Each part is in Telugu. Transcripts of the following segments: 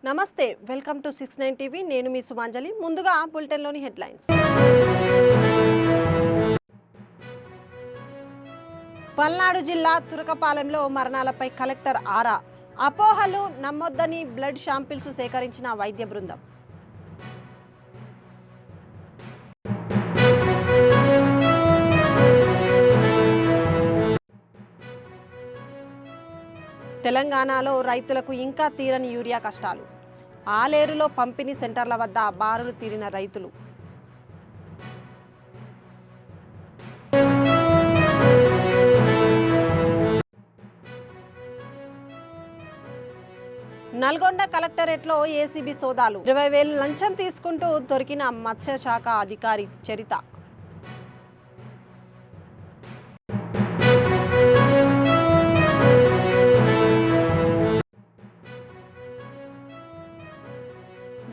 నమస్తే, వెల్కమ్ టు 69 టీవీ. నేను మీ సుమాంజలి. ముందుగా బులెటిన్లోని హెడ్లైన్స్. పల్నాడు జిల్లా తురకపాలెంలో మరణాలపై కలెక్టర్ ఆరా. అపోహలు నమ్మొద్దని బ్లడ్ శాంపిల్స్ సేకరించిన వైద్య బృందం. తెలంగాణలో రైతులకు ఇంకా తీరని యూరియా కష్టాలు. ఆలేరులో పంపిణీ సెంటర్ల వద్ద బారులు తీరిన రైతులు. నల్గొండ కలెక్టరేట్లో ఏసీబీ సోదాలు. 20,000 లంచం తీసుకుంటూ దొరికిన మత్స్యశాఖ అధికారి చరిత.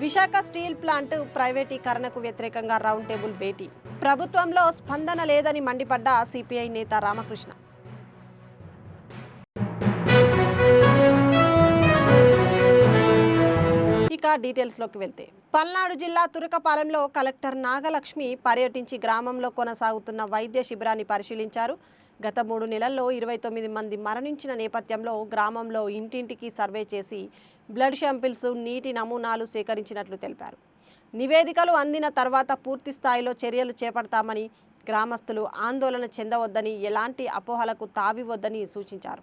విశాఖ స్టీల్ ప్లాంట్ ప్రైవేటీకరణకు వ్యతిరేకంగా రౌండ్ టేబుల్ భేటీ. ప్రభుత్వంలో స్పందన లేదని మండిపడ్డ సిపిఐ నేత రామకృష్ణ. ఇక డీటెయిల్స్లోకి వెళ్తే, పల్నాడు జిల్లా తురకపాలెంలో కలెక్టర్ నాగలక్ష్మి పర్యటించి గ్రామంలో కొనసాగుతున్న వైద్య శిబిరాన్ని పరిశీలించారు. గత 3 నెలల్లో 29 మంది మరణించిన నేపథ్యంలో గ్రామంలో ఇంటింటికి సర్వే చేసి బ్లడ్ శాంపిల్స్, నీటి నమూనాలు సేకరించినట్లు తెలిపారు. నివేదికలు అందిన తర్వాత పూర్తి స్థాయిలో చర్యలు చేపడతామని, గ్రామస్తులు ఆందోళన చెందవద్దని, ఎలాంటి అపోహలకు తావివద్దని సూచించారు.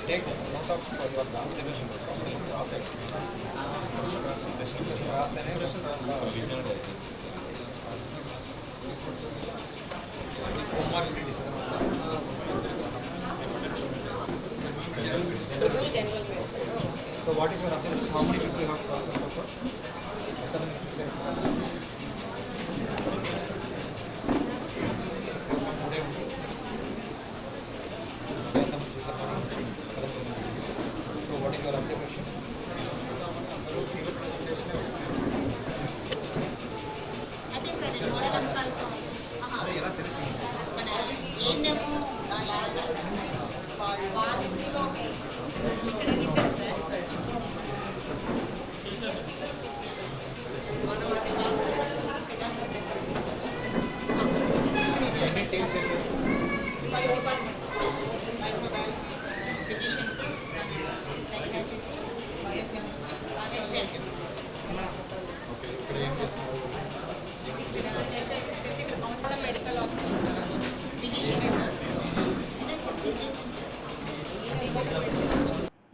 Take note of your observation from the process. So what is your observation? How many people you have processed so far? What is your observation?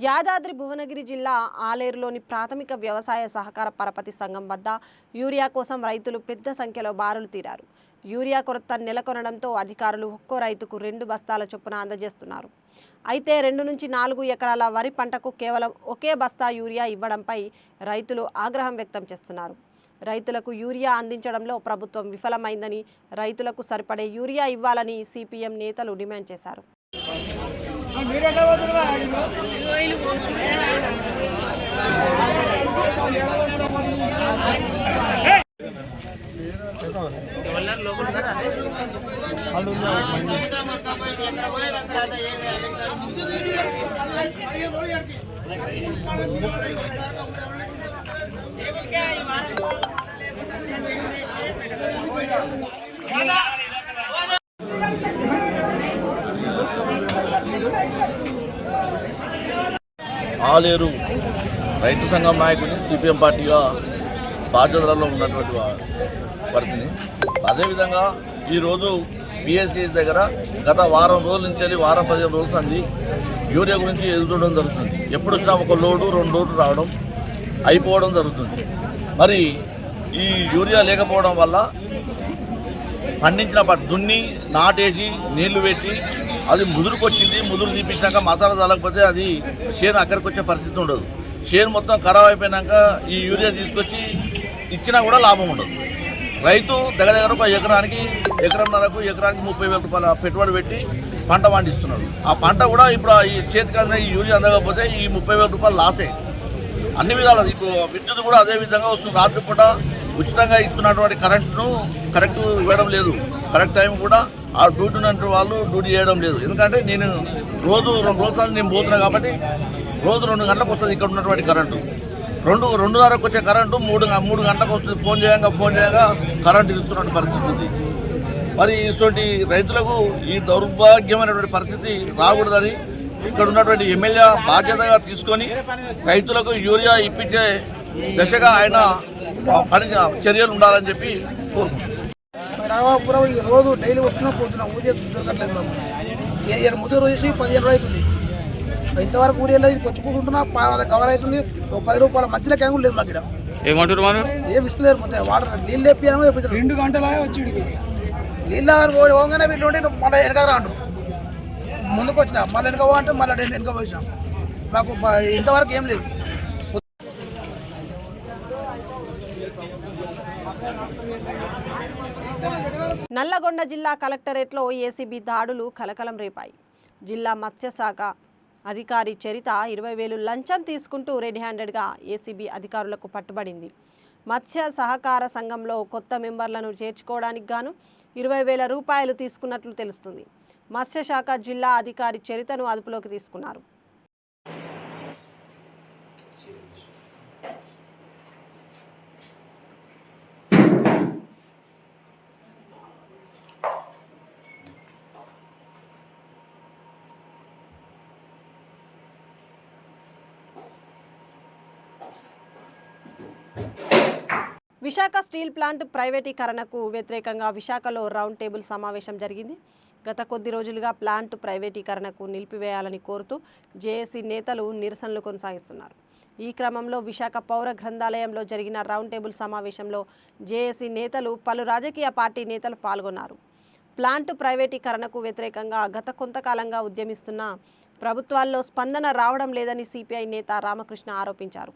Yadadri Bhuvanagiri జిల్లా ఆలేరులోని ప్రాథమిక వ్యవసాయ సహకార పరపతి సంఘం వద్ద యూరియా కోసం రైతులు పెద్ద సంఖ్యలో బారులు తీరారు. యూరియా కొరత నెలకొనడంతో అధికారులు ఒక్కో రైతుకు 2 బస్తాల చొప్పున అందజేస్తున్నారు. అయితే 2 నుంచి 4 ఎకరాల వరి పంటకు కేవలం ఒకే బస్తా యూరియా ఇవ్వడంపై రైతులు ఆగ్రహం వ్యక్తం చేస్తున్నారు. రైతులకు యూరియా అందించడంలో ప్రభుత్వం విఫలమైందని, రైతులకు సరిపడే యూరియా ఇవ్వాలని సిపిఎం నేతలు డిమాండ్ చేశారు. ఆలేరు రైతు సంఘం నాయకుడిని సిపిఎం పార్టీగా బాధ్యతలలో ఉన్నటువంటి వారిని. అదేవిధంగా ఈరోజు పిఎస్సిఎస్ దగ్గర గత వారం రోజుల నుంచి వారం 15 రోజులు అంది యూరియా గురించి ఎదుర్కోవడం జరుగుతుంది. ఎప్పుడు వచ్చినా 1 లోడు 2 లోడ్లు రావడం అయిపోవడం జరుగుతుంది. మరి ఈ యూరియా లేకపోవడం వల్ల పండించిన దున్ని నాటేసి నీళ్లు పెట్టి అది ముదురుకొచ్చింది. ముదురు తీపించాక మసాలా చల్లకపోతే అది చేను అక్కడికి వచ్చే పరిస్థితి ఉండదు. చేను మొత్తం ఖరాబ్ అయిపోయినాక ఈ యూరియా తీసుకొచ్చి ఇచ్చినా కూడా లాభం ఉండదు. రైతు దగ్గర ఒక ఎకరంన్నరకు 30,000 రూపాయల పెట్టుబడి పెట్టి పంట పండిస్తున్నాడు. ఆ పంట కూడా ఇప్పుడు ఈ చేతికి అందిన ఈ యూరియా అందకపోతే ఈ 30,000 రూపాయలు లాసే. అన్ని విధాలు ఇప్పుడు విద్యుత్ కూడా అదే విధంగా వస్తుంది. రాత్రిపూట ఉచితంగా ఇస్తున్నటువంటి కరెంటును కరెక్ట్ ఇవ్వడం లేదు. కరెక్ట్ టైం కూడా ఆ డ్యూటీ ఉన్నట్టు వాళ్ళు డ్యూటీ చేయడం లేదు. ఎందుకంటే నేను రోజు 2 రోజులు నేను పోతున్నా కాబట్టి రోజు 2 గంటలకు వస్తుంది ఇక్కడ ఉన్నటువంటి కరెంటు. 2:30కు వచ్చే కరెంటు 3 గంటలకు వస్తుంది. ఫోన్ చేయగా కరెంటు ఇస్తున్నటువంటి పరిస్థితి ఉంది. మరి ఇటువంటి రైతులకు ఈ దౌర్భాగ్యమైనటువంటి పరిస్థితి రాకూడదని ఇక్కడ ఉన్నటువంటి ఎమ్మెల్యే బాధ్యతగా తీసుకొని రైతులకు యూరియా ఇప్పించే దశగా ఆయన చర్యలు ఉండాలని చెప్పి కోరుకుంటున్నాను. రామాపురం ఈ రోజు డైలీ వస్తున్నా పోతున్నా ఊరియా దొరకట్లేదు బాబు. 7 ముద్దు రోజు 15 రోజులు అవుతుంది. ఇంతవరకు ఊరియా లేదు. వచ్చి కూర్చుంటున్నా కవర్ అవుతుంది. 10 రూపాయల మధ్యలో క్యాంగు లేదు మాకు ఇక్కడ. ఏమంటారు ఏమి ఇస్తలేరు. మొత్తం వాటర్ నీళ్ళు తెప్పియాను 2 గంటలా వచ్చి నీళ్ళు పోగానే వీళ్ళు ఉండి మళ్ళీ వెనక రాండు. ముందుకు వచ్చినా మళ్ళీ వెనక అంటే మళ్ళీ వెనక పోయినాం. మాకు ఇంతవరకు ఏం లేదు. నల్లగొండ జిల్లా కలెక్టరేట్లో ఏసీబీ దాడులు కలకలం రేపాయి. జిల్లా మత్స్యశాఖ అధికారి చరిత 20,000 లంచం తీసుకుంటూ రెడ్ హ్యాండెడ్గా ఏసీబీ అధికారులకు పట్టుబడింది. మత్స్య సహకార సంఘంలో కొత్త మెంబర్లను చేర్చుకోవడానికి గాను 20,000 రూపాయలు తీసుకున్నట్లు తెలుస్తుంది. మత్స్యశాఖ జిల్లా అధికారి చరితను అదుపులోకి తీసుకున్నారు. విశాఖ స్టీల్ ప్లాంట్ ప్రైవేటీకరణకు వ్యతిరేకంగా విశాఖలో రౌండ్ టేబుల్ సమావేశం జరిగింది. గత కొద్ది రోజులుగా ప్లాంట్ ప్రైవేటీకరణకు నిలిపివేయాలని కోరుతూ జేఏసీ నేతలు నిరసనలు కొనసాగిస్తున్నారు. ఈ క్రమంలో విశాఖ పౌర గ్రంథాలయంలో జరిగిన రౌండ్ టేబుల్ సమావేశంలో జేఏసీ నేతలు, పలు రాజకీయ పార్టీ నేతలు పాల్గొన్నారు. ప్లాంట్ ప్రైవేటీకరణకు వ్యతిరేకంగా గత కొంతకాలంగా ఉద్యమిస్తున్న ప్రభుత్వాల్లో స్పందన రావడం లేదని సిపిఐ నేత రామకృష్ణ ఆరోపించారు.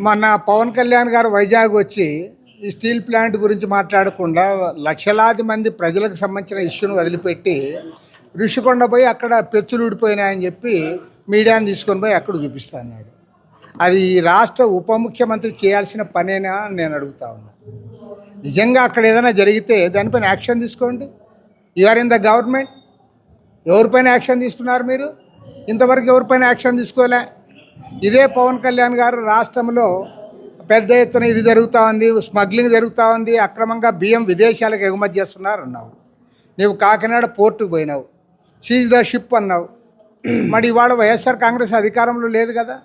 మొన్న పవన్ కళ్యాణ్ గారు వైజాగ్ వచ్చి ఈ స్టీల్ ప్లాంట్ గురించి మాట్లాడకుండా లక్షలాది మంది ప్రజలకు సంబంధించిన ఇష్యూను వదిలిపెట్టి ఋషికొండ పోయి అక్కడ పెచ్చులు ఊడిపోయినాయని చెప్పి మీడియాని తీసుకొని పోయి అక్కడ చూపిస్తా అన్నాడు. అది ఈ రాష్ట్ర ఉప ముఖ్యమంత్రి చేయాల్సిన పనేనా అని నేను అడుగుతా ఉన్నా. నిజంగా అక్కడ ఏదైనా జరిగితే దానిపైన యాక్షన్ తీసుకోండి. You're in the government. ఎవరిపైన యాక్షన్ తీసుకున్నారు మీరు? ఇంతవరకు ఎవరిపైన యాక్షన్ తీసుకోలే. ఇదే పవన్ కళ్యాణ్ గారు రాష్ట్రంలో పెద్ద ఎత్తున ఇది జరుగుతూ ఉంది, స్మగ్లింగ్ జరుగుతూ ఉంది, అక్రమంగా బియ్యం విదేశాలకు ఎగుమతి చేస్తున్నారు అన్నావు. నీవు కాకినాడ పోర్టుకు పోయినావు, సీజ్ ద షిప్ అన్నావు. మరి ఇవాళ వైఎస్ఆర్ కాంగ్రెస్ అధికారంలో లేదు కదా,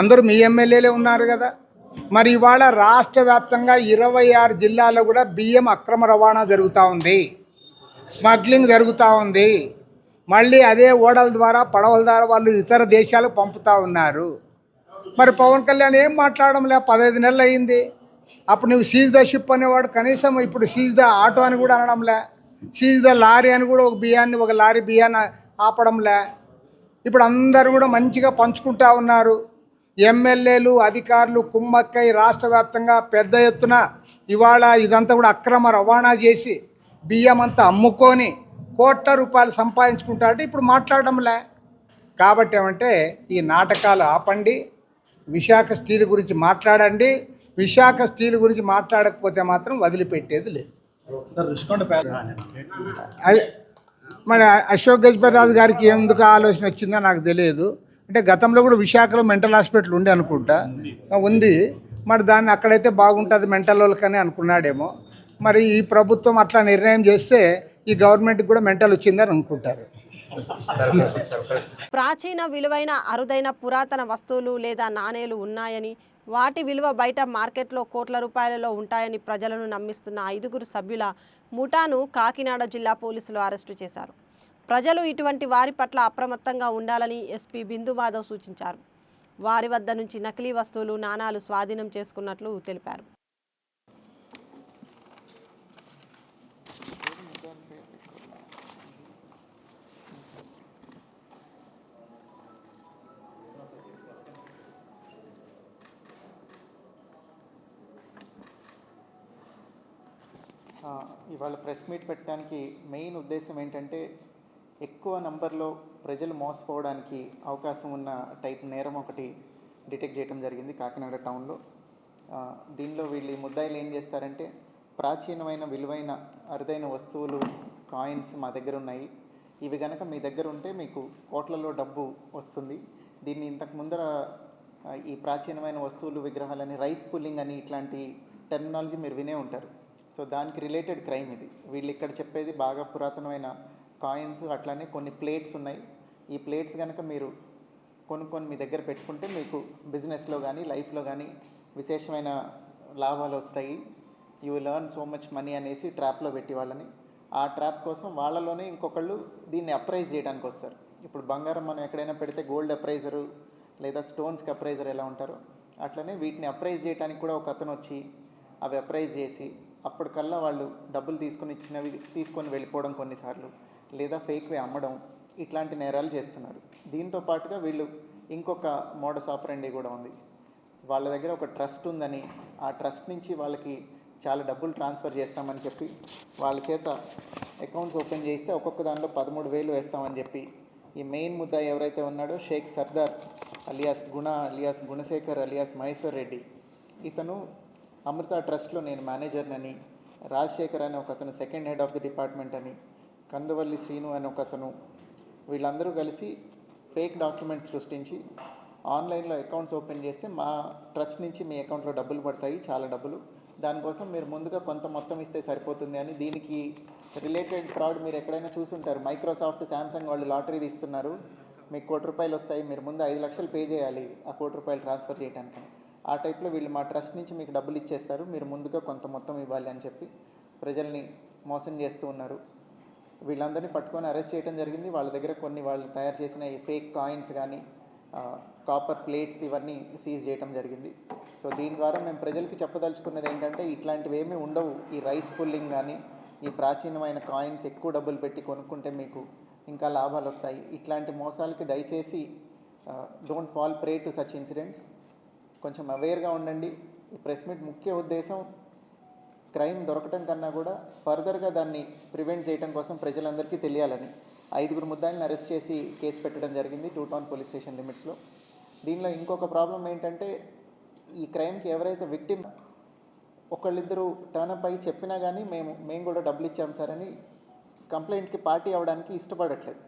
అందరూ మీ ఎమ్మెల్యేలే ఉన్నారు కదా. మరి ఇవాళ రాష్ట్ర వ్యాప్తంగా 26 జిల్లాల్లో కూడా బియ్యం అక్రమ రవాణా జరుగుతూ ఉంది, స్మగ్లింగ్ జరుగుతూ ఉంది. మళ్ళీ అదే ఓడల ద్వారా, పడవల ద్వారా వాళ్ళు ఇతర దేశాలకు పంపుతూ ఉన్నారు. మరి పవన్ కళ్యాణ్ ఏం మాట్లాడడంలే. 15 నెలలు అయ్యింది. అప్పుడు నువ్వు సీజ్ ద షిప్ అనేవాడు, కనీసం ఇప్పుడు సీజ్ ద ఆటో అని కూడా అనడంలే. సీజ్ ద లారీ అని కూడా ఒక లారీ బియ్యాన్ని ఆపడంలే. ఇప్పుడు అందరూ కూడా మంచిగా పంచుకుంటూ ఉన్నారు. ఎమ్మెల్యేలు, అధికారులు కుమ్మక్కై రాష్ట్ర వ్యాప్తంగా పెద్ద ఎత్తున ఇవాళ ఇదంతా కూడా అక్రమ రవాణా చేసి బియ్యం అంతా అమ్ముకొని కోట్ల రూపాయలు సంపాదించుకుంటారంటే ఇప్పుడు మాట్లాడడంలే. కాబట్టి ఏమంటే ఈ నాటకాలు ఆపండి, విశాఖ స్టీల్ గురించి మాట్లాడండి. విశాఖ స్టీల్ గురించి మాట్లాడకపోతే మాత్రం వదిలిపెట్టేది లేదు. మన అశోక్ గజపతిరాజు గారికి ఎందుకు ఆలోచన వచ్చిందో నాకు తెలియదు. అంటే గతంలో కూడా విశాఖలో మెంటల్ హాస్పిటల్ ఉండే అనుకుంటా ఉంది. మరి దాన్ని అక్కడైతే బాగుంటుంది మెంటల్ వాళ్ళకని అనుకున్నాడేమో. మరి ఈ ప్రభుత్వం అట్లా నిర్ణయం చేస్తే ఈ గవర్నమెంట్కి కూడా మెంటల్ వచ్చిందని అనుకుంటారు. ప్రాచీన విలువైన అరుదైన పురాతన వస్తువులు లేదా నాణేలు ఉన్నాయని, వాటి విలువ బయట మార్కెట్లో కోట్ల రూపాయలలో ఉంటాయని ప్రజలను నమ్మిస్తున్న 5 సభ్యుల ముఠాను కాకినాడ జిల్లా పోలీసులు అరెస్టు చేశారు. ప్రజలు ఇటువంటి వారి పట్ల అప్రమత్తంగా ఉండాలని ఎస్పీ బిందు మాధవ్ సూచించారు. వారి వద్ద నుంచి నకిలీ వస్తువులు, నాణాలు స్వాధీనం చేసుకున్నట్లు తెలిపారు. ఇవాళ ప్రెస్ మీట్ పెట్టడానికి మెయిన్ ఉద్దేశం ఏంటంటే ఎక్కువ నంబర్లో ప్రజలు మోసపోవడానికి అవకాశం ఉన్న టైప్ నేరం ఒకటి డిటెక్ట్ చేయడం జరిగింది కాకినాడ టౌన్లో. దీనిలో వీళ్ళు ముద్దాయిలు ఏం చేస్తారంటే ప్రాచీనమైన విలువైన అరుదైన వస్తువులు కాయిన్స్ మా దగ్గర ఉన్నాయి, ఇవి కనుక మీ దగ్గర ఉంటే మీకు కోట్లలో డబ్బు వస్తుంది. దీన్ని ఇంతకు ముందర ఈ ప్రాచీనమైన వస్తువులు విగ్రహాలని రైస్ పుల్లింగ్ అని ఇట్లాంటి టెర్మినాలజీ మీరు వినే ఉంటారు. సో దానికి రిలేటెడ్ క్రైమ్ ఇది. వీళ్ళు ఇక్కడ చెప్పేది బాగా పురాతనమైన కాయిన్స్, అట్లానే కొన్ని ప్లేట్స్ ఉన్నాయి. ఈ ప్లేట్స్ కనుక మీరు కొనుక్కొని మీ దగ్గర పెట్టుకుంటే మీకు బిజినెస్లో కానీ లైఫ్లో కానీ విశేషమైన లాభాలు వస్తాయి, you will earn so much money అనేసి ట్రాప్లో పెట్టి వాళ్ళని, ఆ ట్రాప్ కోసం వాళ్ళలోనే ఇంకొకళ్ళు దీన్ని అప్రైజ్ చేయడానికి వస్తారు. ఇప్పుడు బంగారం మనం ఎక్కడైనా పెడితే గోల్డ్ అప్రైజరు లేదా స్టోన్స్కి అప్రైజర్ ఎలా ఉంటారో అట్లనే వీటిని అప్రైజ్ చేయడానికి కూడా ఒక అతను వచ్చి అవి అప్రైజ్ చేసి అప్పటికల్లా వాళ్ళు డబ్బులు తీసుకొని వెళ్ళిపోవడం కొన్నిసార్లు, లేదా ఫేక్వే అమ్మడం, ఇట్లాంటి నేరాలు చేస్తున్నారు. దీంతో పాటుగా వీళ్ళు ఇంకొక మోడస్ ఆపరెండి కూడా ఉంది. వాళ్ళ దగ్గర ఒక ట్రస్ట్ ఉందని, ఆ ట్రస్ట్ నుంచి వాళ్ళకి చాలా డబ్బులు ట్రాన్స్ఫర్ చేస్తామని చెప్పి వాళ్ళ చేత అకౌంట్స్ ఓపెన్ చేస్తే ఒక్కొక్క దాంట్లో 13,000 వేస్తామని చెప్పి ఈ మెయిన్ ముద్దాయి ఎవరైతే ఉన్నాడో షేక్ సర్దార్ అలియాస్ గుణశేఖర్ అలియాస్ మహేశ్వర్ రెడ్డి, ఇతను అమృత ట్రస్ట్లో నేను మేనేజర్నని, రాజశేఖర్ అని ఒక అతను second head of the department అని, కందువల్లి శ్రీను అని ఒక అతను, వీళ్ళందరూ కలిసి ఫేక్ డాక్యుమెంట్స్ సృష్టించి ఆన్లైన్లో అకౌంట్స్ ఓపెన్ చేస్తే మా ట్రస్ట్ నుంచి మీ అకౌంట్లో డబ్బులు పడతాయి, చాలా డబ్బులు, దానికోసం మీరు ముందుగా కొంత మొత్తం ఇస్తే సరిపోతుంది అని. దీనికి రిలేటెడ్ ఫ్రాడ్ మీరు ఎక్కడైనా చూసుంటారు. మైక్రోసాఫ్ట్, శాంసంగ్ వాళ్ళు లాటరీ తీస్తున్నారు, మీకు ₹1,00,000 వస్తాయి, మీరు ముందు 5 లక్షలు పే చేయాలి ఆ ₹1,00,000 ట్రాన్స్ఫర్ చేయడానికి. ఆ టైప్లో వీళ్ళు మా ట్రస్ట్ నుంచి మీకు డబ్బులు ఇచ్చేస్తారు, మీరు ముందుగా కొంత మొత్తం ఇవ్వాలి అని చెప్పి ప్రజల్ని మోసం చేస్తూ ఉన్నారు. వీళ్ళందరినీ పట్టుకొని అరెస్ట్ చేయడం జరిగింది. వాళ్ళ దగ్గర కొన్ని వాళ్ళు తయారు చేసిన ఈ ఫేక్ కాయిన్స్ కానీ కాపర్ ప్లేట్స్ ఇవన్నీ సీజ్ చేయడం జరిగింది. సో దీని ద్వారా మేము ప్రజలకి చెప్పదలుచుకున్నది ఏంటంటే ఇట్లాంటివి ఏమీ ఉండవు. ఈ రైస్ పుల్లింగ్ కానీ ఈ ప్రాచీనమైన కాయిన్స్ ఎక్కువ డబ్బులు పెట్టి కొనుక్కుంటే మీకు ఇంకా లాభాలు వస్తాయి. ఇట్లాంటి మోసాలకి దయచేసి don't fall prey to such incidents. కొంచెం అవేర్గా ఉండండి. ఈ ప్రెస్ మీట్ ముఖ్య ఉద్దేశం క్రైమ్ దొరకటం కన్నా కూడా ఫర్దర్గా దాన్ని ప్రివెంట్ చేయడం కోసం ప్రజలందరికీ తెలియాలని 5 ముద్దాయిలను అరెస్ట్ చేసి కేసు పెట్టడం జరిగింది 2 టౌన్ పోలీస్ స్టేషన్ లిమిట్స్లో. దీనిలో ఇంకొక ప్రాబ్లం ఏంటంటే ఈ క్రైమ్కి ఎవరైతే విక్టిమ్ ఒకళ్ళిద్దరు టర్నప్ అయ్యి చెప్పినా కానీ మేము కూడా డబ్బులు ఇచ్చాం సార్ అని కంప్లైంట్కి పార్టీ అవ్వడానికి ఇష్టపడట్లేదు,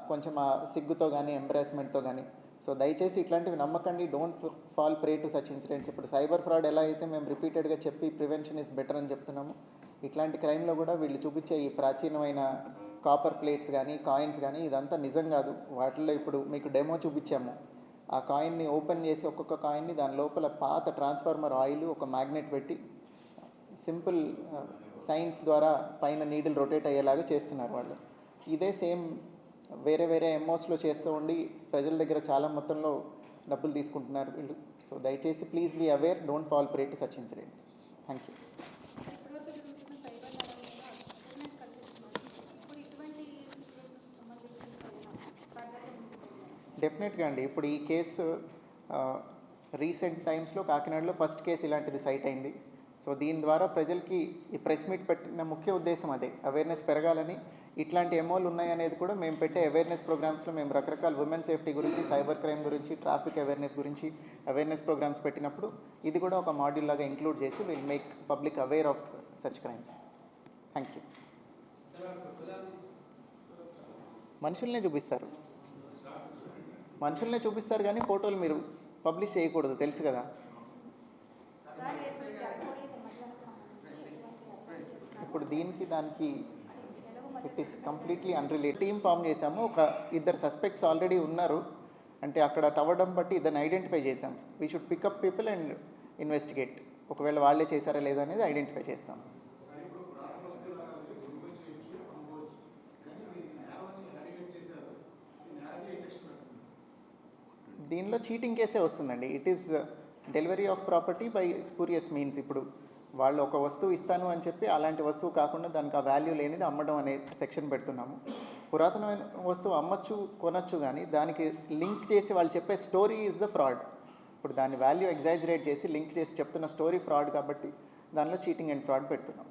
కొంచెం ఆ సిగ్గుతో కానీ ఎంబ్రాస్మెంట్తో కానీ. సో దయచేసి ఇట్లాంటివి నమ్మకండి. Don't fall prey to such incidents. ఇప్పుడు సైబర్ ఫ్రాడ్ ఎలా అయితే మేము రిపీటెడ్గా చెప్పి ప్రివెన్షన్ ఇస్ బెటర్ అని చెప్తున్నాము, ఇట్లాంటి క్రైమ్లో కూడా వీళ్ళు చూపించే ఈ ప్రాచీనమైన కాపర్ ప్లేట్స్ కానీ కాయిన్స్ కానీ ఇదంతా నిజం కాదు. వాటిల్లో ఇప్పుడు మీకు డెమో చూపించాము. ఆ కాయిన్ని ఓపెన్ చేసి ఒక్కొక్క కాయిన్ని దాని లోపల పాత ట్రాన్స్ఫార్మర్ ఆయిల్ ఒక మ్యాగ్నెట్ పెట్టి సింపుల్ సైన్స్ ద్వారా పైన నీడిల్ రొటేట్ అయ్యేలాగా చేస్తున్నారు వాళ్ళు. ఇదే సేమ్ వేరే వేరే ఎంఓస్లో చేస్తూ ఉండి ప్రజల దగ్గర చాలా మొత్తంలో డబ్బులు తీసుకుంటున్నారు వీళ్ళు. సో దయచేసి please be aware, don't fall prey to such incidents. Thank you. డెఫినెట్గా అండి. ఇప్పుడు ఈ కేసు రీసెంట్ టైమ్స్లో కాకినాడలో ఫస్ట్ కేసు ఇలాంటిది సైట్ అయింది. సో దీని ద్వారా ప్రజలకి ఈ ప్రెస్ మీట్ పెట్టిన ముఖ్య ఉద్దేశం అదే, అవేర్నెస్ పెరగాలని. ఇట్లాంటి ఎమోలు ఉన్నాయనేది కూడా మేము పెట్టే అవేర్నెస్ ప్రోగ్రామ్స్లో మేము రకరకాల ఉమెన్ సేఫ్టీ గురించి, సైబర్ క్రైమ్ గురించి, ట్రాఫిక్ అవేర్నెస్ గురించి అవేర్నెస్ ప్రోగ్రామ్స్ పెట్టినప్పుడు ఇది కూడా ఒక మాడ్యూల్ లాగా ఇంక్లూడ్ చేసి will make public aware of such crimes. Thank you. మనుషుల్నే చూపిస్తారు కానీ ఫోటోలు మీరు పబ్లిష్ చేయకూడదు, తెలుసు కదా. ఇప్పుడు దానికి it is completely unrelated. Team form చేశాము. ఒక 2 సస్పెక్ట్స్ ఆల్రెడీ ఉన్నారు. అంటే అక్కడ టవడం బట్టి ఇద్దరిని ఐడెంటిఫై చేశాం. We should pick up people and investigate. ఒకవేళ వాళ్ళే చేశారా లేదా అనేది ఐడెంటిఫై చేస్తాం. దీనిలో చీటింగ్ కేసే వస్తుందండి. It is delivery of property by spurious means. ఇప్పుడు వాళ్ళు ఒక వస్తువు ఇస్తాను అని చెప్పి అలాంటి వస్తువు కాకుండా దానికి ఆ వాల్యూ లేనిది అమ్మడం అనే సెక్షన్ పెడుతున్నాము. పురాతనమైన వస్తువు అమ్మచ్చు, కొనచ్చు, కానీ దానికి లింక్ చేసి వాళ్ళు చెప్పే స్టోరీ ఈజ్ ద ఫ్రాడ్. ఇప్పుడు దాని వాల్యూ ఎగ్జాజరేట్ చేసి లింక్ చేసి చెప్తున్న స్టోరీ ఫ్రాడ్ కాబట్టి దానిలో చీటింగ్ అండ్ ఫ్రాడ్ పెడుతున్నాం.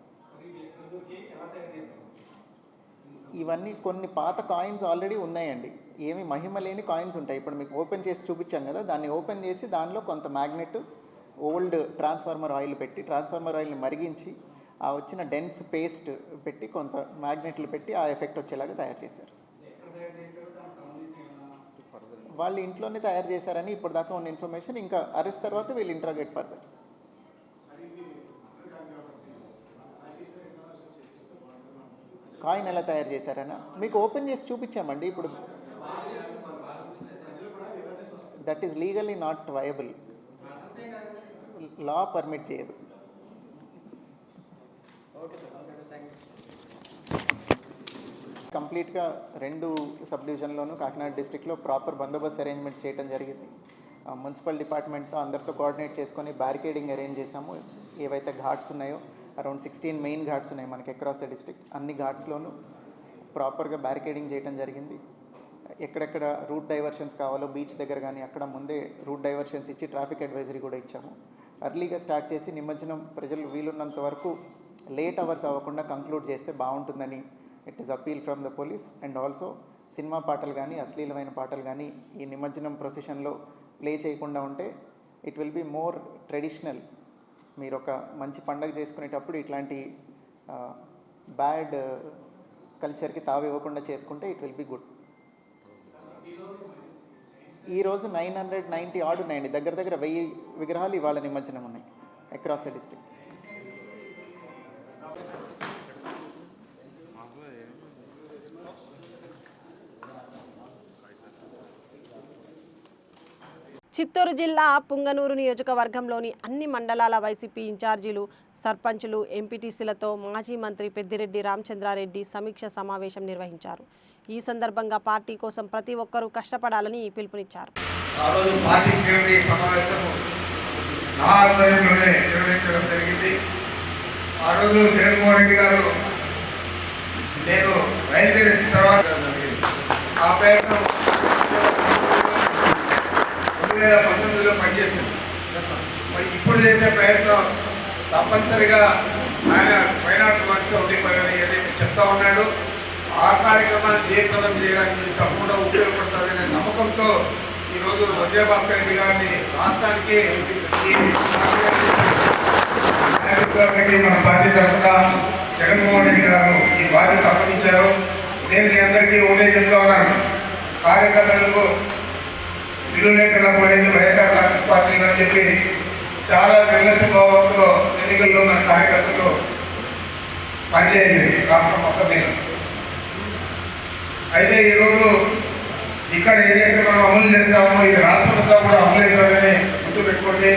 ఇవన్నీ కొన్ని పాత కాయిన్స్ ఆల్రెడీ ఉన్నాయండి. ఏమి మహిమ లేని కాయిన్స్ ఉంటాయి. ఇప్పుడు మీకు ఓపెన్ చేసి చూపించాం కదా, దాన్ని ఓపెన్ చేసి దానిలో కొంత మ్యాగ్నెట్ ఓల్డ్ ట్రాన్స్ఫార్మర్ ఆయిల్ పెట్టి ట్రాన్స్ఫార్మర్ ఆయిల్ని మరిగించి ఆ వచ్చిన డెన్స్ పేస్ట్ పెట్టి కొంత మ్యాగ్నెట్లు పెట్టి ఆ ఎఫెక్ట్ వచ్చేలాగా తయారు చేశారు. వాళ్ళు ఇంట్లోనే తయారు చేశారని ఇప్పుడు దాకా ఉన్న ఇన్ఫర్మేషన్. ఇంకా అరెస్ట్ తర్వాత వీళ్ళు ఇంట్రాగేట్ ఫర్దర్. కాయిన్ ఎలా తయారు చేశారన్నా మీకు ఓపెన్ చేసి చూపించామండి. ఇప్పుడు that is legally not viable, law permit చేయదు. కంప్లీట్గా 2 సబ్ డివిజన్లోనూ కాకినాడ డిస్ట్రిక్ట్లో ప్రాపర్ బందోబస్తు అరేంజ్మెంట్స్ చేయడం జరిగింది. మున్సిపల్ డిపార్ట్మెంట్తో అందరితో కోఆర్డినేట్ చేసుకొని బ్యారికేడింగ్ అరేంజ్ చేసాము. ఏవైతే ఘాట్స్ ఉన్నాయో అరౌండ్ 16 మెయిన్ ఘాట్స్ ఉన్నాయి మనకి అక్రాస్ ద డిస్ట్రిక్ట్. అన్ని ఘాట్స్లోనూ ప్రాపర్గా బ్యారికేడింగ్ చేయడం జరిగింది. ఎక్కడెక్కడ రూట్ డైవర్షన్స్ కావాలో బీచ్ దగ్గర కానీ అక్కడ ముందే రూట్ డైవర్షన్స్ ఇచ్చి ట్రాఫిక్ అడ్వైజరీ కూడా ఇచ్చాము. అర్లీగా స్టార్ట్ చేసి నిమజ్జనం ప్రజలు వీలున్నంత వరకు లేట్ అవర్స్ అవ్వకుండా కంక్లూడ్ చేస్తే బాగుంటుందని it is appeal from the police. And also cinema పాటలు కానీ అశ్లీలమైన పాటలు కానీ ఈ నిమజ్జనం ప్రొసెషన్లో ప్లే చేయకుండా ఉంటే it will be more traditional. మీరు ఒక మంచి పండగ చేసుకునేటప్పుడు ఇట్లాంటి బ్యాడ్ కల్చర్కి తావివ్వకుండా చేసుకుంటే ఇట్ విల్ బి గుడ్. ఈరోజు 990 ఆర్డ్ ఉన్నాయండి. దగ్గర దగ్గర 1000 విగ్రహాలు ఇవాళ నిమజ్జనం ఉన్నాయి అక్రాస్ ద డిస్ట్రిక్ట్. చిత్తూరు జిల్లా పుంగనూరు నియోజకవర్గంలోని అన్ని మండలాల వైసీపీ ఇన్ఛార్జీలు, సర్పంచులు, ఎంపీటీసీలతో మాజీ మంత్రి పెద్దిరెడ్డి రామచంద్రారెడ్డి సమీక్ష సమావేశం నిర్వహించారు. ఈ సందర్భంగా పార్టీ కోసం ప్రతి ఒక్కరూ కష్టపడాలని పిలుపునిచ్చారు. ఆ రోజు పార్టీ సమావేశం నా ఆధ్వర్యంలోనే నిర్వహించడం జరిగింది. ఆ రోజు జగన్మోహన్ రెడ్డి గారు నేను బయలుదేరిన తర్వాత ఆ ప్రయత్నం 2019లో పనిచేసింది. మరి ఇప్పుడు చేసే ప్రయత్నం తప్పనిసరిగా ఆయన వైనాట్ వర్క్స్ ఉండిపోయాలని ఏదైతే చెప్తా ఉన్నాడు ఆ కార్యక్రమాన్ని జయప్రదం చేయడానికి తప్పకుండా ఉపయోగపడుతుందనే నమ్మకంతో ఈరోజు విజయభాస్కర్ రెడ్డి గారిని రాష్ట్రానికి మన పార్టీ తరఫున జగన్మోహన్ రెడ్డి గారు ఈ బాధ్యత అప్పగించారు. నేను మీ అందరికీ ఒకటే చెప్తా ఉన్నాను, కార్యకర్తలకు ఇల్లు లేకుండా పోయింది వైఎస్ఆర్ కాంగ్రెస్ పార్టీ అని చెప్పి చాలా నిర్లక్ష్య భావంతో ఎన్నికల్లో మన కార్యకర్తలు పనిచేయండి రాష్ట్రం మొత్తం మీద. అయితే ఈరోజు ఇక్కడ ఏదైతే మనం అమలు చేస్తామో ఇది రాష్ట్రంతో కూడా అమలు అవుతుందని గుర్తుపెట్టుకోండి.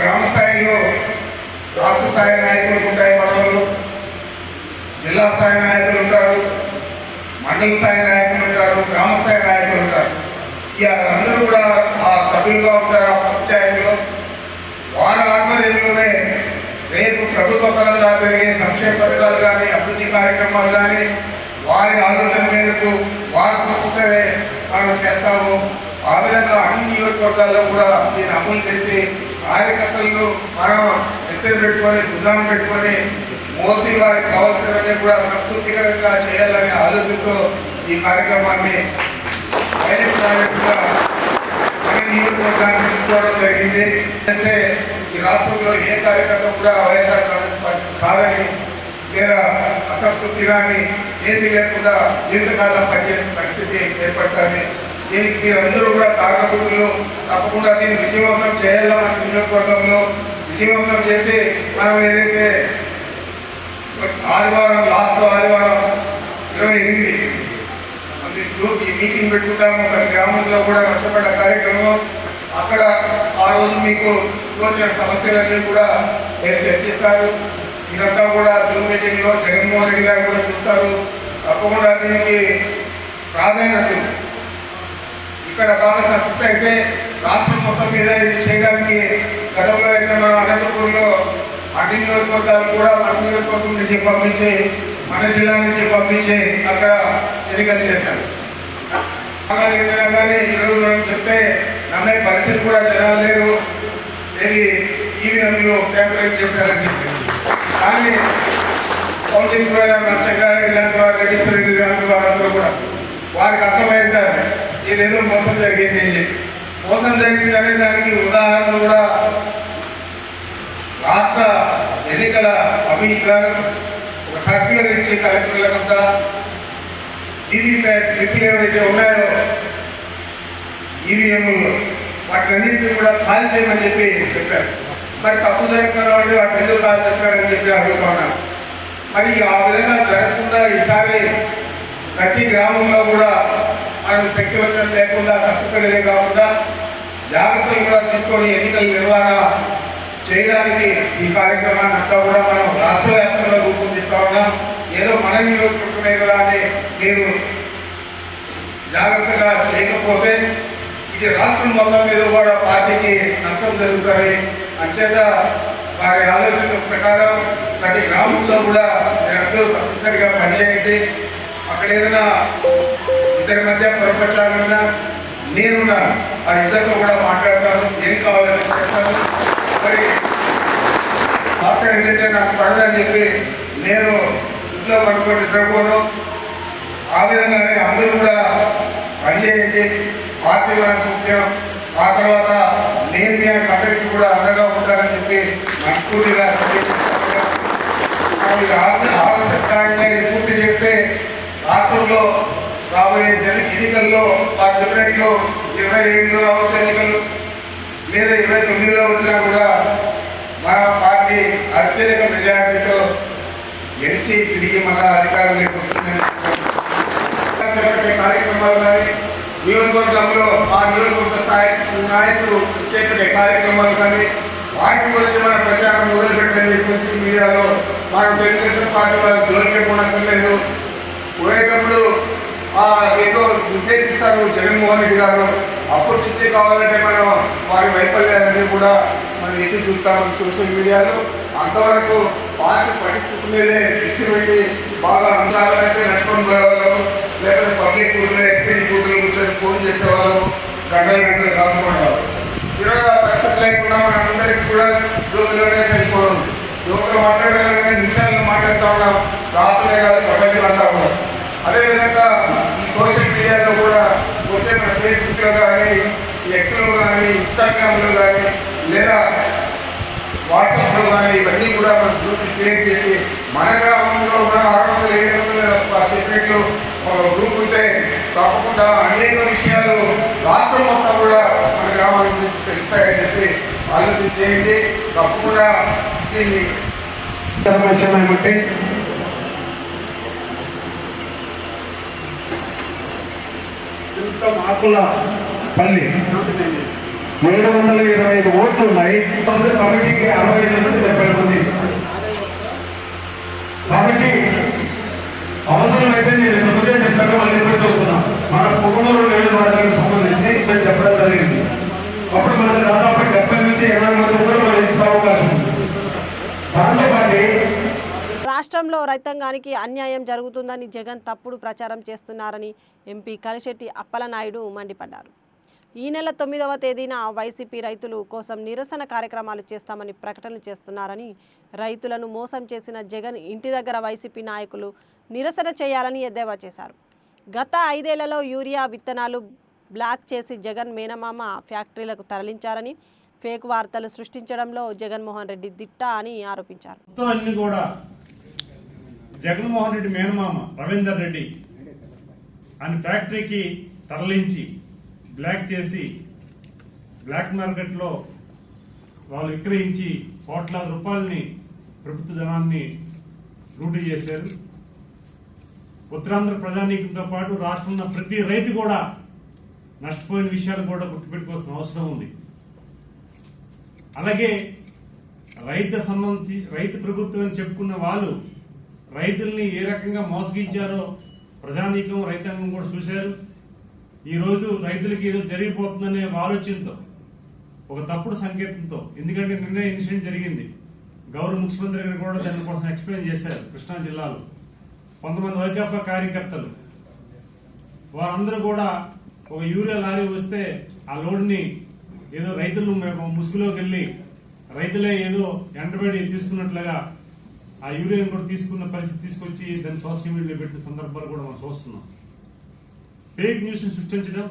గ్రామ స్థాయిలో రాష్ట్ర స్థాయి నాయకులు ఉంటాయి, పదవులు జిల్లా స్థాయి నాయకులు ఉంటారు, మండల స్థాయి నాయకులు ఉంటారు, గ్రామ స్థాయి నాయకులు ఉంటారు. ఇక అందరూ కూడా ఆ సభ్యులుగా ఉంటారు. ఆ పంచాయతీలో వాళ్ళ ఆధ్వర్యంలోనే రేపు ప్రభుత్వ పరంగా జరిగే సంక్షేమ పథకాలు కానీ అభివృద్ధి కార్యక్రమాలు కానీ వారి ఆలోచన మేరకు వారి పుస్తకమే మనం చేస్తాము. ఆ విధంగా అన్ని నియోజకవర్గాల్లో కూడా దీన్ని అమలు చేసి కార్యకర్తలను మనం ఎత్తులు పెట్టుకొని బుధాన్ని పెట్టుకొని మోసి వారికి కావాల్సినవన్నీ కూడా సంతృప్తికరంగా చేయాలనే ఆలోచనతో ఈ కార్యక్రమాన్ని నియోజకవర్గాన్ని తీసుకోవడం జరిగింది. అంటే ఈ రాష్ట్రంలో ఏ కార్యకర్త కూడా వైఎస్ఆర్ కాంగ్రెస్ పార్టీ కాదని లేదా అసంతృప్తి కానీ ఏది లేకుండా జీవితకాలం పనిచేసే పరిస్థితి ఏర్పడుతుంది. దీనికి మీరందరూ కూడా కారణభూతులు తప్పకుండా దీన్ని విజయవంతం చేయాలని నియోజకవర్గంలో విజయవంతం చేసి మనం ఏదైతే ఆదివారం లాస్ట్ ఆదివారం 28 ఈ మీటింగ్ పెట్టుకుంటాము ఒక గ్రామంలో కూడా నష్టపడ్డ కార్యక్రమం. అక్కడ ఆ రోజు మీకు వచ్చిన సమస్యలన్నీ కూడా మీరు చర్చిస్తారు. ఇదంతా కూడా జూమ్ మీటింగ్లో జగన్మోహన్ రెడ్డి గారు కూడా చూస్తారు. తప్పకుండా దీనికి ప్రాధాన్యత ఇక్కడ బాగా సక్సెస్ అయితే రాష్ట్రం మొత్తం మీద ఇది చేయడానికి గతంలో అయితే మన అనంతపూర్లో అన్ని నియోజకవర్గాలు కూడా మన నియోజకవర్గం నుంచి పంపించి మన జిల్లా నుంచి పంపించి అక్కడ ఎన్నికలు చేశారు. కానీ ఈరోజు మనం చెప్తే నమ్మే పరిస్థితి కూడా జనాలు లేరు. ఇది ఈవీఎంలో ట్యాంపరింగ్ చేశారని చెప్పి కానీ కౌన్సిలింగ్ పోయిన చెంగారెడ్డి లాంటి వారు, రెడ్డి రెడ్డి లాంటి వారందరూ కూడా వారికి అర్థమై ఉంటారు ఇదేదో మోసం జరిగింది అని చెప్పి. మోసం జరిగిందనే దానికి ఉదాహరణ కూడా రాష్ట్ర ఎన్నికల కమిషనర్ ఒక సర్క్యులర్ ఇచ్చి కలెక్టర్లకంతా ఈవీప్యాట్ స్లిప్లు ఏవైతే ఉన్నాయో ఈవీఎంలు వాటిన్నింటినీ కూడా కాల్ చేయమని చెప్పి చెప్పారు. మరి తప్పు జరుగుతున్న వాళ్ళు వాటిని ఎందుకు కాల్ చేస్తారని చెప్పి అడుగుతా ఉన్నాను. మరి ఆ విధంగా జరగకుండా ఈసారి ప్రతి గ్రామంలో కూడా మనం శక్తివంతం లేకుండా కష్టపడేదే కాకుండా జాగ్రత్తలు కూడా తీసుకొని ఎన్నికల నిర్వహణ చేయడానికి ఈ కార్యక్రమాన్ని అంతా కూడా మనం రాష్ట్ర వ్యాప్తంగా రూపొందిస్తా ఉన్నాం. ఏదో మన నియోజకవర్గమే కదా అని మీరు జాగ్రత్తగా చేయకపోతే ఇది రాష్ట్రం మొత్తం మీద కూడా పార్టీకి నష్టం జరుగుతుంది. అంచేత వారి ఆలోచన ప్రకారం ప్రతి గ్రామంలో కూడా మీరందరూ తప్పనిసరిగా పనిచేయండి. అక్కడ ఏదైనా ఇద్దరి మధ్య పొరపక్షాలున్నా నేనున్నాను, ఆ ఇద్దరితో కూడా మాట్లాడతాను, ఏం కావాలని చెప్తాను. మరి భాస్కర్ ఏంటంటే నాకు పడదని చెప్పి నేను ఇంట్లో పడుకొని నిద్రపోను. ఆ విధంగానే అందరూ కూడా పనిచేయండి. పార్టీ మనకు ముఖ్యం. ఆ తర్వాత నేను మీ అందరికీ కూడా అండగా ఉంటానని చెప్పి మనస్ఫూర్తిగా ఆలస్యంగా పూర్తి చేస్తే రాష్ట్రంలో రాబోయే ఎన్నికల్లో ఆ డిఫరెంట్లో 27లో రావచ్చు ఎన్నికలు లేదా 29లో వచ్చినా కూడా మన పార్టీ అత్యధిక మెజారిటీతో గెలిచి తిరిగి మన అధికారంలోకి వస్తుందని కార్యక్రమాలు కానీ నియోజకవర్గంలో ఆ నియోజకవర్గ స్థాయి నాయకులు చేపట్టే కార్యక్రమాలు కానీ వాటి గురించి మన ప్రచారం మొదలుపెట్టండి. సోషల్ మీడియాలో మనం తెలుగుదేశం పార్టీ వారు జోలికి పోనక్కర్లేదు. పోయేటప్పుడు ఏదో నిర్దేశిస్తారు జగన్మోహన్ రెడ్డి గారు, అప్పుడు నుంచి కావాలంటే మనం వారి వైఫల్యాన్ని కూడా మనం ఎదురు చూస్తామని సోషల్ మీడియాలో. అంతవరకు పార్టీ పరిస్థితి మీదే దృష్టి పెట్టి బాగా అంశాలంటే నడుచుకొని పోయేవాళ్ళం, లేకపోతే పబ్లిక్ కూతురు ఎక్స్పీడీ కూతురు కూర్చొని ఫోన్ చేసేవాళ్ళం, గంటలు కాసుకునేవాళ్ళం. ఈరోజు ఆ పరిస్థితి లేకుండా మనందరికీ కూడా జోబులోనే సరిపోవడం, జోబులో మాట్లాడాలని నిమిషాలను మాట్లాడుతూ ఉన్నాం. రాష్ట్రమే కాదు ప్రపంచం అంతా ఉన్నాం. అదేవిధంగా ఈ సోషల్ మీడియాలో కూడా వచ్చే మన ఫేస్బుక్లో కానీ, ఎక్స్లో కానీ, ఇన్స్టాగ్రామ్లో కానీ, లేదా వాట్సాప్లో కానీ ఇవన్నీ కూడా మన గ్రూప్ క్రియేట్ చేసి మన గ్రామంలో కూడా 600-700 సెపరేట్లు గ్రూప్ ఉంటే తప్పకుండా అనేక విషయాలు రాష్ట్రం మొత్తం కూడా మన గ్రామాల గురించి తెలుస్తాయని చెప్పి ఆలోచించేయండి. తప్పకుండా దీన్ని విషయం ఏమంటే ఆకుల పల్లి 725 ఓట్లు ఉన్నాయి. కమిటీకి 65 నుండి 70 మంది. కాబట్టి అవసరమైతే నేను ముందే చెప్పాను, మళ్ళీ ఎప్పుడు చెప్తున్నా, మన పొగలూరు నియోజకవర్గానికి సంబంధించి చెప్పడం జరిగింది. అప్పుడు మనకు దాదాపు 70 నుంచి 80 మంది కూడా మనం ఇచ్చే అవకాశం ఉంది. దాంతో పాటు రాష్ట్రంలో రైతాంగానికి అన్యాయం జరుగుతుందని జగన్ తప్పుడు ప్రచారం చేస్తున్నారని ఎంపీ కలిశెట్టి అప్పలనాయుడు మండిపడ్డారు. ఈ నెల 9వ తేదీన వైసీపీ రైతులు కోసం నిరసన కార్యక్రమాలు చేస్తామని ప్రకటనలు చేస్తున్నారని, రైతులను మోసం చేసిన జగన్ ఇంటి దగ్గర వైసీపీ నాయకులు నిరసన చేయాలని ఎద్దేవా చేశారు. గత 5 ఏళ్లలో యూరియా విత్తనాలు బ్లాక్ చేసి జగన్ మేనమామ ఫ్యాక్టరీలకు తరలించారని, ఫేక్ వార్తలు సృష్టించడంలో జగన్మోహన్ రెడ్డి దిట్ట అని ఆరోపించారు. జగన్మోహన్ రెడ్డి మేనమామ రవీందర్ రెడ్డి అని ఫ్యాక్టరీకి తరలించి బ్లాక్ చేసి బ్లాక్ మార్కెట్లో వాళ్ళు విక్రయించి కోట్లాది రూపాయలని ప్రభుత్వ ధనాన్ని లూటీ చేశారు. ఉత్తరాంధ్ర ప్రజానీకంతో పాటు రాష్ట్రంలో ప్రతి రైతు కూడా నష్టపోయిన విషయాలు కూడా గుర్తుపెట్టుకోవాల్సిన అవసరం ఉంది. అలాగే రైతు ప్రభుత్వం అని చెప్పుకున్న వాళ్ళు రైతుల్ని ఏ రకంగా మోసగించారో ప్రజానీకం రైతాంగం కూడా చూశారు. ఈరోజు రైతులకి ఏదో జరిగిపోతుందనే ఆలోచనతో, ఒక తప్పుడు సంకేతంతో, ఎందుకంటే నిన్న ఇన్సిడెంట్ జరిగింది, గౌరవ ముఖ్యమంత్రి గారు కూడా దానికోసం ఎక్స్ప్లెయిన్ చేశారు. కృష్ణా జిల్లాలో కొంతమంది వైకాపా కార్యకర్తలు వారందరూ కూడా ఒక యూరియా లారీ వస్తే ఆ లోడ్ని ఏదో రైతులు ముసుగులోకి వెళ్ళి రైతులే ఏదో ఎండబడి తీసుకున్నట్లుగా ఆ యూరియాను కూడా తీసుకున్న పరిస్థితి తీసుకొచ్చి దాన్ని సోషల్ మీడియాలో పెట్టిన సందర్భాలు కూడా మనం చూస్తున్నాం. ఫేక్ న్యూస్ని సృష్టించడం,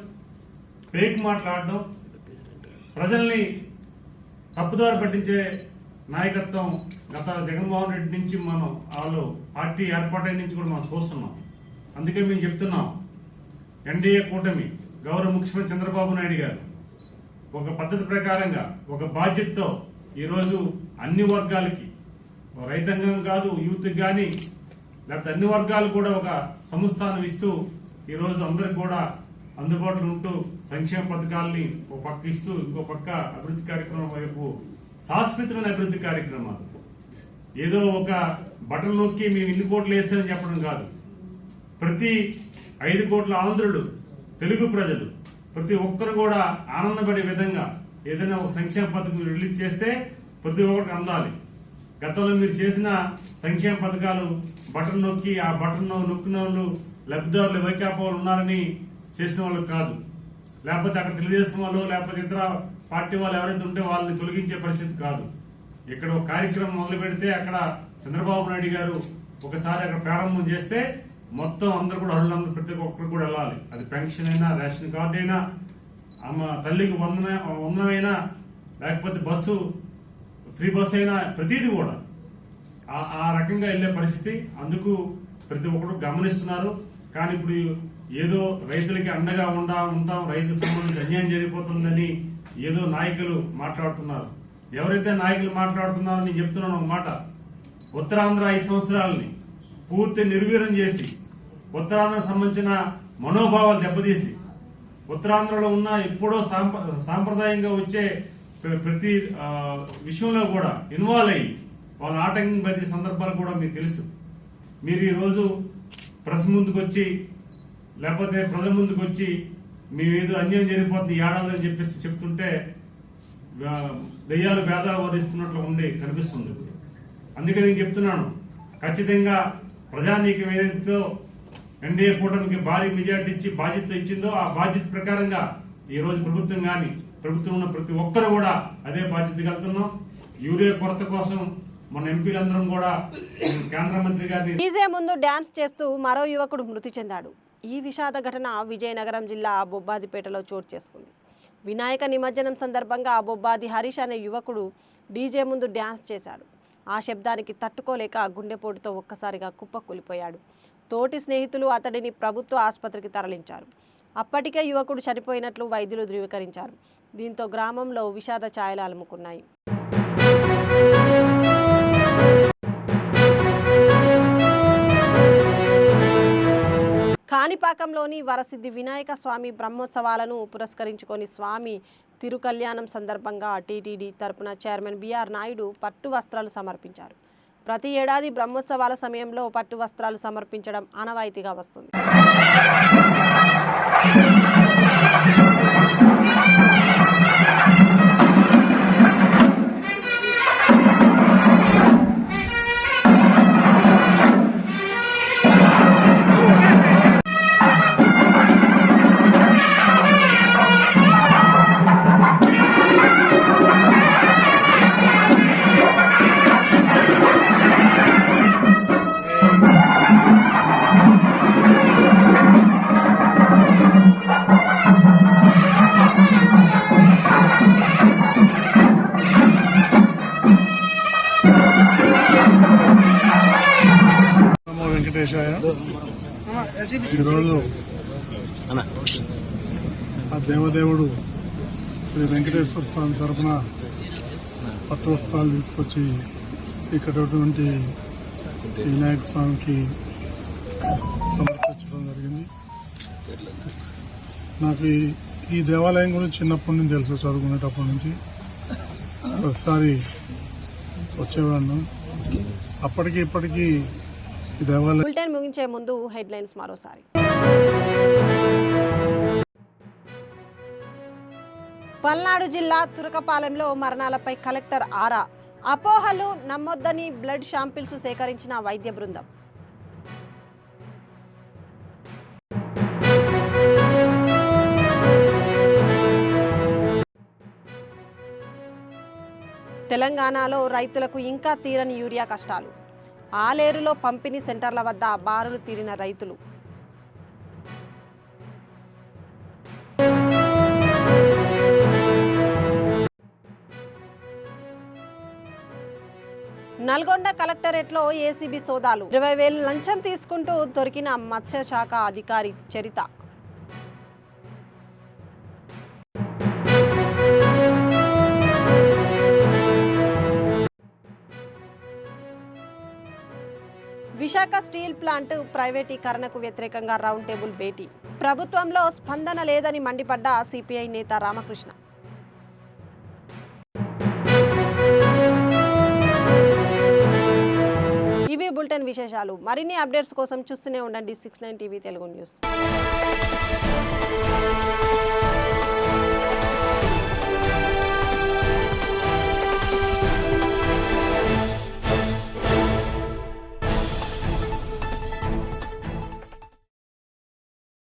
ఫేక్ మాట్లాడడం, ప్రజల్ని తప్పుదారి పట్టించే నాయకత్వం గత జగన్మోహన్ రెడ్డి నుంచి మనం వాళ్ళు పార్టీ ఏర్పాటైన నుంచి కూడా మనం చూస్తున్నాం. అందుకే మేము చెప్తున్నాం, ఎన్డీఏ కూటమి గౌరవ ముఖ్యమంత్రి చంద్రబాబు నాయుడు గారు ఒక పద్ధతి ప్రకారంగా ఒక బాధ్యతతో ఈరోజు అన్ని వర్గాలకి, రైతాంగం కాదు యూత్కి కానీ లేకపోతే అన్ని వర్గాలు కూడా ఒక సంస్థానం ఇస్తూ ఈరోజు అందరికి కూడా అందుబాటులో ఉంటూ సంక్షేమ పథకాలని ఒక పక్క ఇస్తూ ఇంకో పక్క అభివృద్ధి కార్యక్రమం వైపు శాశ్వతమైన అభివృద్ధి కార్యక్రమాలు. ఏదో ఒక బటన్ నొక్కి మేము ఇన్ని కోట్లు వేసామని చెప్పడం కాదు. ప్రతి 5 కోట్ల ఆంధ్రులు, తెలుగు ప్రజలు ప్రతి ఒక్కరు కూడా ఆనందపడే విధంగా ఏదైనా ఒక సంక్షేమ పథకం రిలీజ్ చేస్తే ప్రతి ఒక్కరికి అందాలి. గతంలో మీరు చేసిన సంక్షేమ పథకాలు బటన్ నొక్కి ఆ బటన్ నొక్కిన వాళ్ళు లబ్ధిదారులు వైకాపా వాళ్ళు ఉన్నారని చేసిన వాళ్ళు కాదు, లేకపోతే అక్కడ తెలుగుదేశం వాళ్ళు లేకపోతే ఇతర పార్టీ వాళ్ళు ఎవరైతే ఉంటే వాళ్ళని తొలగించే పరిస్థితి కాదు. ఇక్కడ ఒక కార్యక్రమం మొదలు పెడితే అక్కడ చంద్రబాబు నాయుడు గారు ఒకసారి అక్కడ ప్రారంభం చేస్తే మొత్తం అందరూ కూడా అర్హులందరూ ప్రతి ఒక్కరు కూడా వెళ్ళాలి. అది పెన్షన్ అయినా, రేషన్ కార్డు అయినా, అమ్మ తల్లికి వందనమైనా, లేకపోతే బస్సు ఫ్రీ బస్సు అయినా ప్రతిదీ కూడా ఆ రకంగా వెళ్ళే పరిస్థితి. అందుకు ప్రతి ఒక్కరు గమనిస్తున్నారు. కానీ ఇప్పుడు ఏదో రైతులకి అండగా ఉంటాం, రైతు సంబంధించి అన్యాయం జరిగిపోతుందని ఏదో నాయకులు మాట్లాడుతున్నారు. ఎవరైతే నాయకులు మాట్లాడుతున్నారో నేను చెప్తున్నాను ఒక మాట, ఉత్తరాంధ్ర 5 సంవత్సరాలని పూర్తి నిర్వీర్యం చేసి ఉత్తరాంధ్రకు సంబంధించిన మనోభావాలు దెబ్బతీసి ఉత్తరాంధ్రలో ఉన్న ఎప్పుడో సాంప్రదాయంగా వచ్చే ప్రతి విషయంలో కూడా ఇన్వాల్వ్ అయ్యి వాళ్ళ ఆటంకం కలిగే సందర్భాలు కూడా మీకు తెలుసు. మీరు ఈరోజు ప్రెస్ ముందుకు వచ్చి లేకపోతే ప్రజల ముందుకు వచ్చి మేము ఏదో అన్యాయం జరిగిపోతుంది ఏడాదని చెప్పేసి చెప్తుంటే దయ్యాలు భేదాలు వధిస్తున్నట్లు ఉంది కనిపిస్తుంది. అందుకే నేను చెప్తున్నాను, ఖచ్చితంగా ప్రజానీకం ఏదైతే ఎన్డీఏ కూటమికి భారీ మెజార్టీ ఇచ్చి బాధ్యత ఇచ్చిందో ఆ బాధ్యత ప్రకారంగా ఈ రోజు ప్రభుత్వం కానీ ప్రభుత్వం ఉన్న ప్రతి ఒక్కరు కూడా అదే బాధ్యత వెళ్తున్నాం. యూరియా కొరత కోసం మన ఎంపీలందరం కూడా కేంద్ర మంత్రి గారిని డీజే ముందు డ్యాన్స్ చేస్తూ మరో యువకుడు మృతి చెందాడు. ఈ విషాద ఘటన విజయనగరం జిల్లా బొబ్బాదిపేటలో చోటు చేసుకుంది. వినాయక నిమజ్జనం సందర్భంగా బొబ్బాది హరీష్ అనే యువకుడు డీజే ముందు డ్యాన్స్ చేశాడు. ఆ శబ్దానికి తట్టుకోలేక గుండెపోటుతో ఒక్కసారిగా కుప్పకూలిపోయాడు. తోటి స్నేహితులు అతడిని ప్రభుత్వ ఆసుపత్రికి తరలించారు. అప్పటికే యువకుడు చనిపోయినట్లు వైద్యులు ధృవీకరించారు. దీంతో గ్రామంలో విషాద ఛాయలు అలుముకున్నాయి. కాణిపాకంలోని వరసిద్ధి వినాయక స్వామి బ్రహ్మోత్సవాలను పురస్కరించుకొని స్వామి తిరుకల్యాణం సందర్భంగా టీటీడీ తరపున చైర్మన్ బిఆర్ నాయుడు పట్టు వస్త్రాలు సమర్పించారు. ప్రతి ఏడాది బ్రహ్మోత్సవాల సమయంలో పట్టు వస్త్రాలు సమర్పించడం ఆనవాయితీగా వస్తుంది. ఈరోజు ఆ దేవదేవుడు శ్రీ వెంకటేశ్వర స్వామి తరఫున పట్టు వస్త్రాలు తీసుకొచ్చి ఇక్కడటువంటి వినాయక స్వామికి సమర్పించడం జరిగింది. నాకు ఈ దేవాలయం గురించి చిన్నప్పటి నుంచి తెలుసు, చదువుకునేటప్పటి నుంచి ఒకసారి వచ్చేవాడిని. అప్పటికి ఇప్పటికీ ఈ దేవాలయం. బులెటిన్ ముగించే ముందు హెడ్లైన్స్ మరోసారి. పల్నాడు జిల్లా తురకపాలెంలో మరణాలపై కలెక్టర్ ఆరా. అపోహలు నమ్మొద్దని బ్లడ్ శాంపిల్స్ సేకరించిన వైద్య బృందం. తెలంగాణలో రైతులకు ఇంకా తీరని యూరియా కష్టాలు. ఆలేరులో పంపిణీ సెంటర్ల వద్ద బారులు తీరిన రైతులు. నల్గొండ కలెక్టరేట్లో ఏసీబీ సోదాలు. 20,000 లంచం తీసుకుంటూ దొరికిన మత్స్యశాఖ అధికారి చరిత. విశాఖ స్టీల్ ప్లాంట్ ప్రైవేటీకరణకు వ్యతిరేకంగా రౌండ్ టేబుల్ భేటీ. ప్రభుత్వంలో స్పందన లేదని మండిపడ్డ సిపిఐ నేత రామకృష్ణ. ఇవి బులెటిన్ విశేషాలు. మరిన్ని అప్డేట్స్ కోసం చూస్తూనే ఉండండి 69 టీవీ తెలుగు న్యూస్.